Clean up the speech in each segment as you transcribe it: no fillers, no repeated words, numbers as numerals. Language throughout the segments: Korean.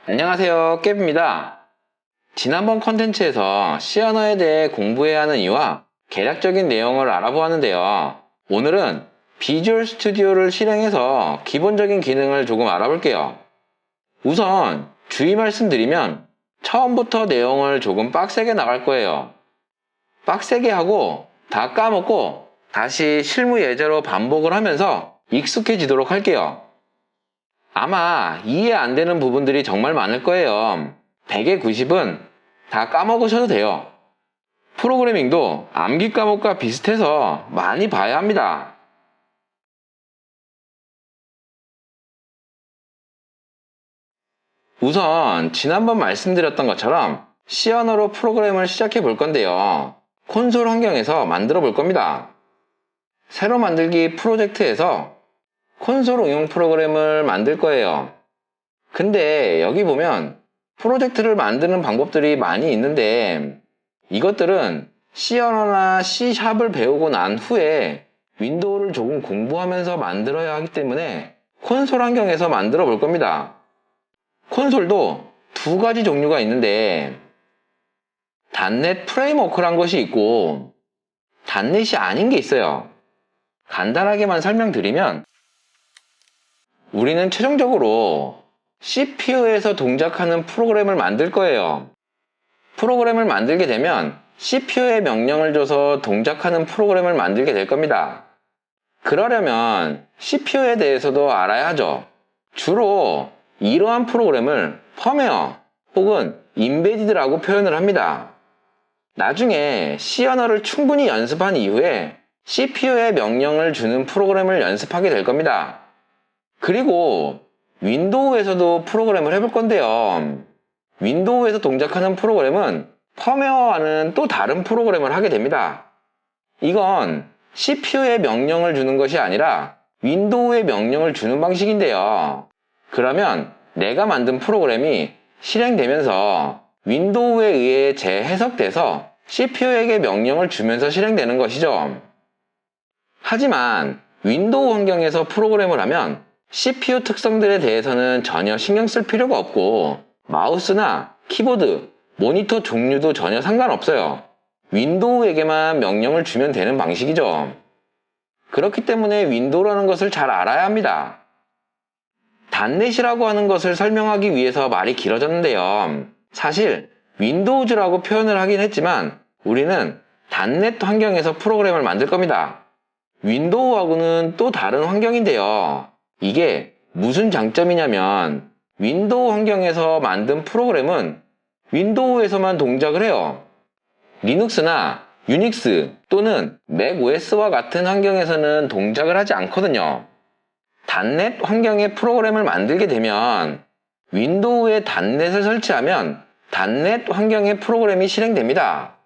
안녕하세요, 깨비입니다. 지난번 컨텐츠에서 C 언어에 대해 공부해야 하는 이유와 개략적인 내용을 알아보았는데요. 오늘은 비주얼 스튜디오를 실행해서 기본적인 기능을 조금 알아볼게요. 우선 주의 말씀드리면 처음부터 내용을 조금 빡세게 나갈 거예요. 빡세게 하고 다 까먹고 다시 실무 예제로 반복을 하면서 익숙해지도록 할게요. 아마 이해 안 되는 부분들이 정말 많을 거예요. 100에 90은 다 까먹으셔도 돼요. 프로그래밍도 암기 과목과 비슷해서 많이 봐야 합니다. 우선 지난번 말씀드렸던 것처럼 C 언어로 프로그램을 시작해 볼 건데요. 콘솔 환경에서 만들어 볼 겁니다. 새로 만들기 프로젝트에서 콘솔 응용 프로그램을 만들 거예요. 근데 여기 보면 프로젝트를 만드는 방법들이 많이 있는데 이것들은 C 언어나 C 샵을 배우고 난 후에 윈도우를 조금 공부하면서 만들어야 하기 때문에 콘솔 환경에서 만들어 볼 겁니다. 콘솔도 두 가지 종류가 있는데 .NET 프레임워크란 것이 있고 .NET이 아닌 게 있어요. 간단하게만 설명드리면 우리는 최종적으로 CPU에서 동작하는 프로그램을 만들 거예요. 프로그램을 만들게 되면 CPU에 명령을 줘서 동작하는 프로그램을 만들게 될 겁니다. 그러려면 CPU에 대해서도 알아야 하죠. 주로 이러한 프로그램을 펌웨어 혹은 임베디드라고 표현을 합니다. 나중에 C 언어를 충분히 연습한 이후에 CPU에 명령을 주는 프로그램을 연습하게 될 겁니다. 그리고 윈도우에서도 프로그램을 해볼 건데요. 윈도우에서 동작하는 프로그램은 펌웨어와는 또 다른 프로그램을 하게 됩니다. 이건 CPU에 명령을 주는 것이 아니라 윈도우에 명령을 주는 방식인데요. 그러면 내가 만든 프로그램이 실행되면서 윈도우에 의해 재해석돼서 CPU에게 명령을 주면서 실행되는 것이죠. 하지만 윈도우 환경에서 프로그램을 하면 CPU 특성들에 대해서는 전혀 신경 쓸 필요가 없고 마우스나 키보드, 모니터 종류도 전혀 상관없어요. 윈도우에게만 명령을 주면 되는 방식이죠. 그렇기 때문에 윈도우라는 것을 잘 알아야 합니다. .NET이라고 하는 것을 설명하기 위해서 말이 길어졌는데요. 사실 윈도우즈라고 표현을 하긴 했지만 우리는 .NET 환경에서 프로그램을 만들 겁니다. 윈도우하고는 또 다른 환경인데요. 이게 무슨 장점이냐면 윈도우 환경에서 만든 프로그램은 윈도우에서만 동작을 해요. 리눅스나 유닉스 또는 맥OS와 같은 환경에서는 동작을 하지 않거든요. .NET 환경의 프로그램을 만들게 되면 윈도우에 .NET을 설치하면 .NET 환경의 프로그램이 실행됩니다.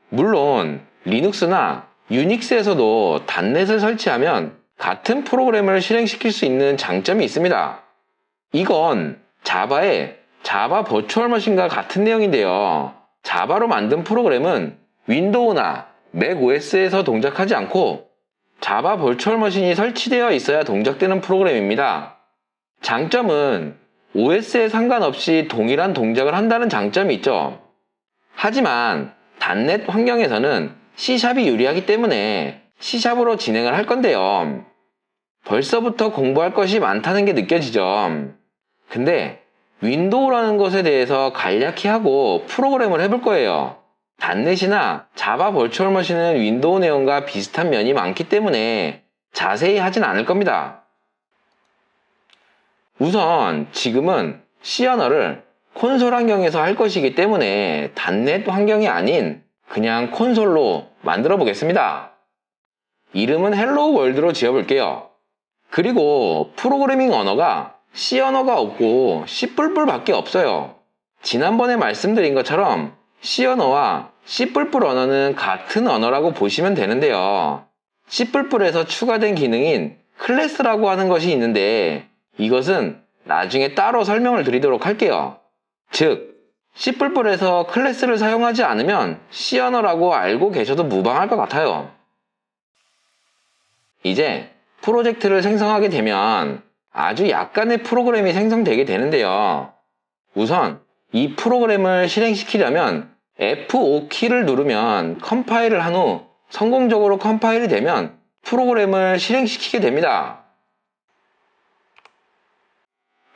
물론 리눅스나 유닉스에서도 .NET을 설치하면 같은 프로그램을 실행시킬 수 있는 장점이 있습니다. 이건 자바의 자바 버추얼 머신과 같은 내용인데요. 자바로 만든 프로그램은 윈도우나 맥OS에서 동작하지 않고 자바 버추얼 머신이 설치되어 있어야 동작되는 프로그램입니다. 장점은 OS에 상관없이 동일한 동작을 한다는 장점이 있죠. 하지만 .NET 환경에서는 C샵이 유리하기 때문에 C샵으로 진행을 할 건데요. 벌써부터 공부할 것이 많다는 게 느껴지죠. 근데 윈도우라는 것에 대해서 간략히 하고 프로그램을 해볼 거예요. .NET이나 자바 버추얼 머신은 윈도우 내용과 비슷한 면이 많기 때문에 자세히 하진 않을 겁니다. 우선 지금은 C 언어를 콘솔 환경에서 할 것이기 때문에 .NET 환경이 아닌 그냥 콘솔로 만들어 보겠습니다. 이름은 헬로우 월드로 지어볼게요. 그리고 프로그래밍 언어가 C 언어가 없고 C++ 밖에 없어요. 지난번에 말씀드린 것처럼 C 언어와 C++ 언어는 같은 언어라고 보시면 되는데요. C++에서 추가된 기능인 클래스라고 하는 것이 있는데 이것은 나중에 따로 설명을 드리도록 할게요. 즉, C++에서 클래스를 사용하지 않으면 C 언어라고 알고 계셔도 무방할 것 같아요. 이제 프로젝트를 생성하게 되면 아주 약간의 프로그램이 생성되게 되는데요. 우선 이 프로그램을 실행시키려면 F5키를 누르면 컴파일을 한 후 성공적으로 컴파일이 되면 프로그램을 실행시키게 됩니다.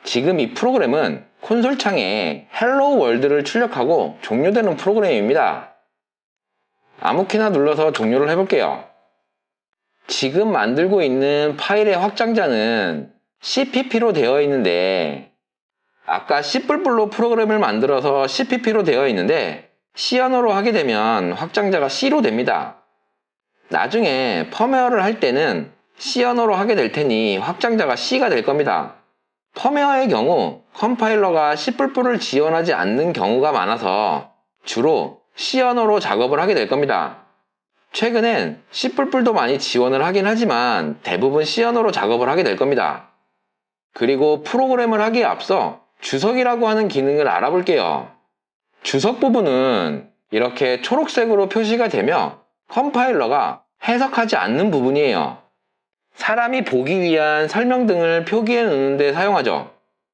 지금 이 프로그램은 콘솔 창에 헬로 월드를 출력하고 종료되는 프로그램입니다. 아무 키나 눌러서 종료를 해볼게요. 지금 만들고 있는 파일의 확장자는 CPP로 되어 있는데 아까 C++ 프로그램을 만들어서 CPP로 되어 있는데 C 언어로 하게 되면 확장자가 C로 됩니다. 나중에 펌웨어를 할 때는 C 언어로 하게 될 테니 확장자가 C가 될 겁니다. 펌웨어의 경우 컴파일러가 C++를 지원하지 않는 경우가 많아서 주로 C 언어로 작업을 하게 될 겁니다. 최근엔 C++도 많이 지원을 하긴 하지만 대부분 C 언어로 작업을 하게 될 겁니다. 그리고 프로그램을 하기에 앞서 주석이라고 하는 기능을 알아볼게요. 주석 부분은 이렇게 초록색으로 표시가 되며 컴파일러가 해석하지 않는 부분이에요. 사람이 보기 위한 설명 등을 표기해 놓는 데 사용하죠.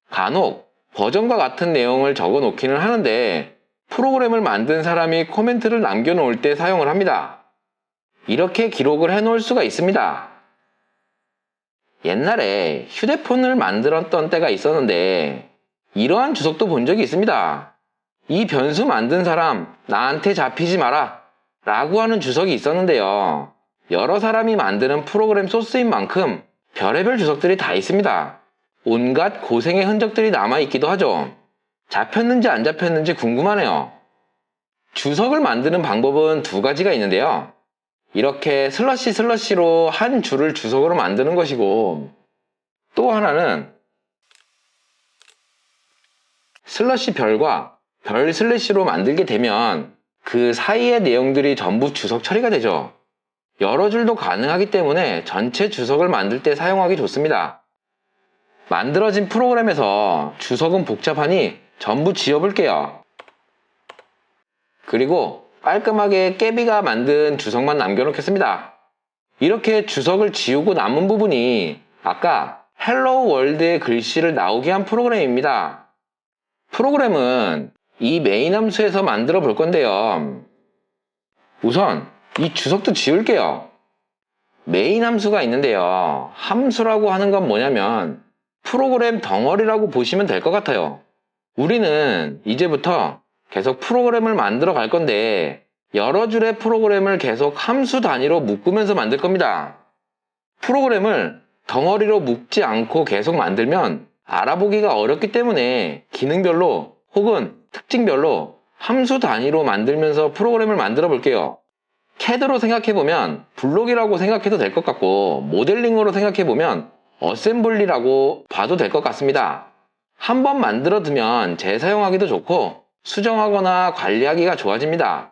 간혹 버전과 같은 내용을 적어 놓기는 하는데 프로그램을 만든 사람이 코멘트를 남겨 놓을 때 사용을 합니다. 이렇게 기록을 해 놓을 수가 있습니다. 옛날에 휴대폰을 만들었던 때가 있었는데 이러한 주석도 본 적이 있습니다. 이 변수 만든 사람 나한테 잡히지 마라 라고 하는 주석이 있었는데요. 여러 사람이 만드는 프로그램 소스인 만큼 별의별 주석들이 다 있습니다. 온갖 고생의 흔적들이 남아있기도 하죠. 잡혔는지 안 잡혔는지 궁금하네요. 주석을 만드는 방법은 두 가지가 있는데요. 이렇게 슬러시로 한 줄을 주석으로 만드는 것이고 또 하나는 슬러시 별과 별 슬래시로 만들게 되면 그 사이의 내용들이 전부 주석 처리가 되죠. 여러 줄도 가능하기 때문에 전체 주석을 만들 때 사용하기 좋습니다. 만들어진 프로그램에서 주석은 복잡하니 전부 지워볼게요. 그리고 깔끔하게 깨비가 만든 주석만 남겨놓겠습니다. 이렇게 주석을 지우고 남은 부분이 아까 헬로 월드의 글씨를 나오게 한 프로그램입니다. 프로그램은 이 메인 함수에서 만들어 볼 건데요. 우선 이 주석도 지울게요. 메인 함수가 있는데요. 함수라고 하는 건 뭐냐면 프로그램 덩어리라고 보시면 될 것 같아요. 우리는 이제부터 계속 프로그램을 만들어 갈 건데 여러 줄의 프로그램을 계속 함수 단위로 묶으면서 만들 겁니다. 프로그램을 덩어리로 묶지 않고 계속 만들면 알아보기가 어렵기 때문에 기능별로 혹은 특징별로 함수 단위로 만들면서 프로그램을 만들어 볼게요. CAD로 생각해보면 블록이라고 생각해도 될 것 같고 모델링으로 생각해보면 어셈블리라고 봐도 될 것 같습니다. 한번 만들어 두면 재사용하기도 좋고 수정하거나 관리하기가 좋아집니다.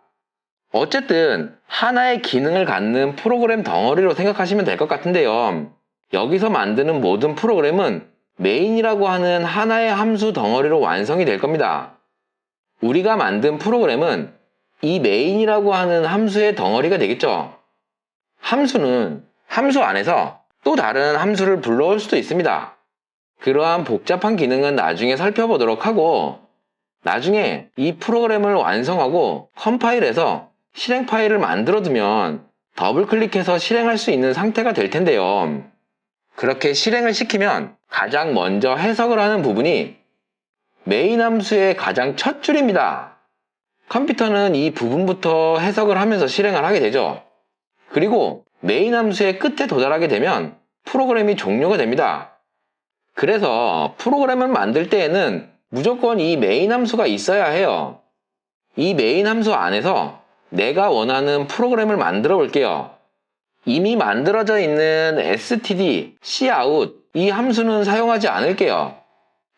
어쨌든 하나의 기능을 갖는 프로그램 덩어리로 생각하시면 될 것 같은데요. 여기서 만드는 모든 프로그램은 메인이라고 하는 하나의 함수 덩어리로 완성이 될 겁니다. 우리가 만든 프로그램은 이 메인이라고 하는 함수의 덩어리가 되겠죠. 함수는 함수 안에서 또 다른 함수를 불러올 수도 있습니다. 그러한 복잡한 기능은 나중에 살펴보도록 하고 나중에 이 프로그램을 완성하고 컴파일해서 실행 파일을 만들어 두면 더블 클릭해서 실행할 수 있는 상태가 될 텐데요. 그렇게 실행을 시키면 가장 먼저 해석을 하는 부분이 메인 함수의 가장 첫 줄입니다. 컴퓨터는 이 부분부터 해석을 하면서 실행을 하게 되죠. 그리고 메인 함수의 끝에 도달하게 되면 프로그램이 종료가 됩니다. 그래서 프로그램을 만들 때에는 무조건 이 메인 함수가 있어야 해요. 이 메인 함수 안에서 내가 원하는 프로그램을 만들어 볼게요. 이미 만들어져 있는 std, cout 이 함수는 사용하지 않을게요.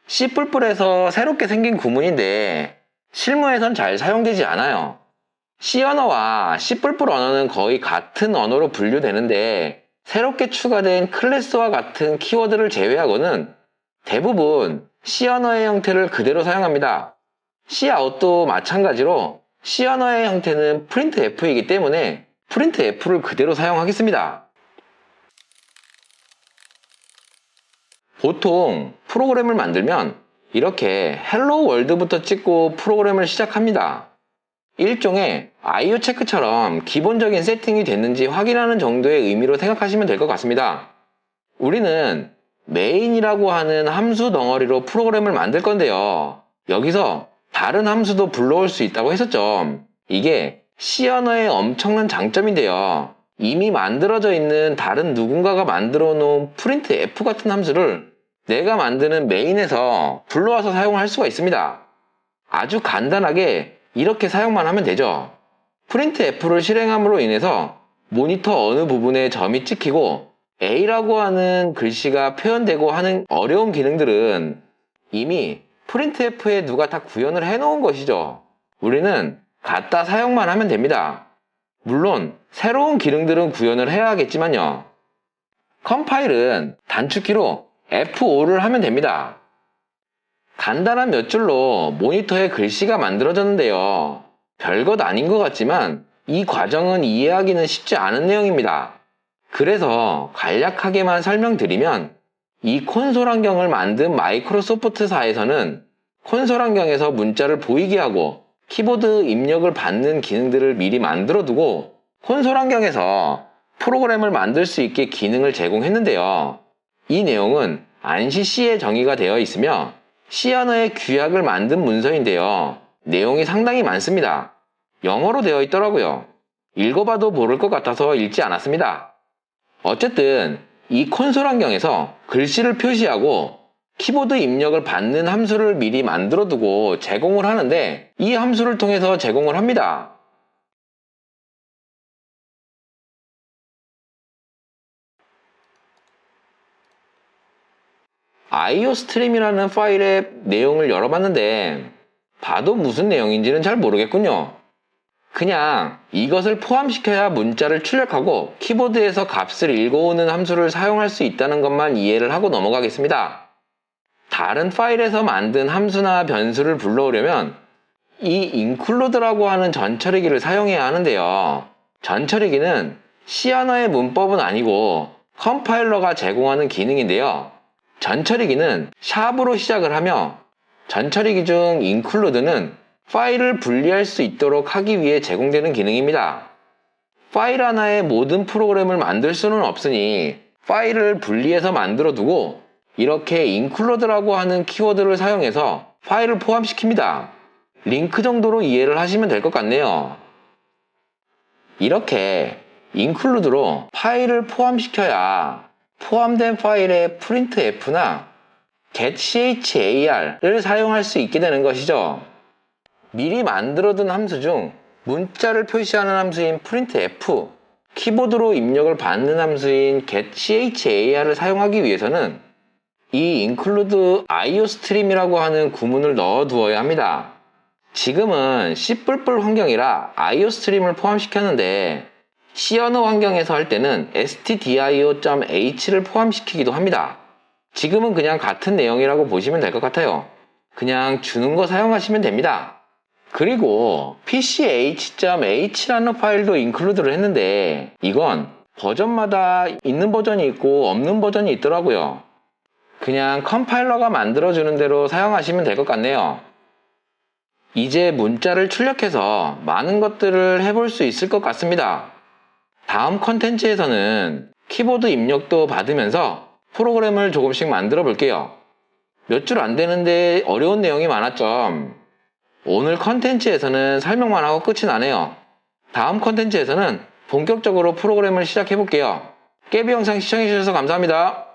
C++에서 새롭게 생긴 구문인데 실무에선 잘 사용되지 않아요. C 언어와 C++ 언어는 거의 같은 언어로 분류되는데 새롭게 추가된 클래스와 같은 키워드를 제외하고는 대부분 C 언어의 형태를 그대로 사용합니다. cout도 마찬가지로 C 언어의 형태는 printf이기 때문에 printf를 그대로 사용하겠습니다. 보통 프로그램을 만들면 이렇게 헬로 월드부터 찍고 프로그램을 시작합니다. 일종의 IO 체크처럼 기본적인 세팅이 됐는지 확인하는 정도의 의미로 생각하시면 될 것 같습니다. 우리는 메인이라고 하는 함수 덩어리로 프로그램을 만들 건데요. 여기서 다른 함수도 불러올 수 있다고 했었죠. 이게 C 언어의 엄청난 장점인데요. 이미 만들어져 있는 다른 누군가가 만들어 놓은 printf 같은 함수를 내가 만드는 메인에서 불러와서 사용할 수가 있습니다. 아주 간단하게 이렇게 사용만 하면 되죠. printf를 실행함으로 인해서 모니터 어느 부분에 점이 찍히고 A라고 하는 글씨가 표현되고 하는 어려운 기능들은 이미 printf에 누가 다 구현을 해놓은 것이죠. 우리는 갖다 사용만 하면 됩니다. 물론 새로운 기능들은 구현을 해야 하겠지만요. 컴파일은 단축키로 F5를 하면 됩니다. 간단한 몇 줄로 모니터에 글씨가 만들어졌는데요. 별것 아닌 것 같지만 이 과정은 이해하기는 쉽지 않은 내용입니다. 그래서 간략하게만 설명드리면 이 콘솔 환경을 만든 마이크로소프트사에서는 콘솔 환경에서 문자를 보이게 하고 키보드 입력을 받는 기능들을 미리 만들어 두고 콘솔 환경에서 프로그램을 만들 수 있게 기능을 제공했는데요. 이 내용은 ANSI C에 정의가 되어 있으며 C 언어의 규약을 만든 문서인데요. 내용이 상당히 많습니다. 영어로 되어 있더라고요. 읽어봐도 모를 것 같아서 읽지 않았습니다. 어쨌든 이 콘솔 환경에서 글씨를 표시하고 키보드 입력을 받는 함수를 미리 만들어 두고 제공을 하는데 이 함수를 통해서 제공을 합니다. IO 스트림이라는 파일의 내용을 열어봤는데 봐도 무슨 내용인지는 잘 모르겠군요. 그냥 이것을 포함시켜야 문자를 출력하고 키보드에서 값을 읽어오는 함수를 사용할 수 있다는 것만 이해를 하고 넘어가겠습니다. 다른 파일에서 만든 함수나 변수를 불러오려면 이 include라고 하는 전처리기를 사용해야 하는데요. 전처리기는 C 언어의 문법은 아니고 컴파일러가 제공하는 기능인데요. 전처리기는 샵으로 시작을 하며 전처리기 중 include는 파일을 분리할 수 있도록 하기 위해 제공되는 기능입니다. 파일 하나에 모든 프로그램을 만들 수는 없으니 파일을 분리해서 만들어 두고 이렇게 include라고 하는 키워드를 사용해서 파일을 포함시킵니다. 링크 정도로 이해를 하시면 될 것 같네요. 이렇게 include로 파일을 포함시켜야 포함된 파일에 printf나 getchar을 사용할 수 있게 되는 것이죠. 미리 만들어둔 함수 중 문자를 표시하는 함수인 printf, 키보드로 입력을 받는 함수인 getchar을 사용하기 위해서는 이 include iostream이라고 하는 구문을 넣어 두어야 합니다. 지금은 C++ 환경이라 iostream을 포함시켰는데 C 언어 환경에서 할 때는 stdio.h를 포함시키기도 합니다. 지금은 그냥 같은 내용이라고 보시면 될 것 같아요. 그냥 주는 거 사용하시면 됩니다. 그리고 pch.h라는 파일도 include를 했는데 이건 버전마다 있는 버전이 있고 없는 버전이 있더라고요. 그냥 컴파일러가 만들어주는 대로 사용하시면 될 것 같네요. 이제 문자를 출력해서 많은 것들을 해볼 수 있을 것 같습니다. 다음 컨텐츠에서는 키보드 입력도 받으면서 프로그램을 조금씩 만들어 볼게요. 몇 줄 안 되는데 어려운 내용이 많았죠. 오늘 컨텐츠에서는 설명만 하고 끝이 나네요. 다음 컨텐츠에서는 본격적으로 프로그램을 시작해 볼게요. 깨비 영상 시청해 주셔서 감사합니다.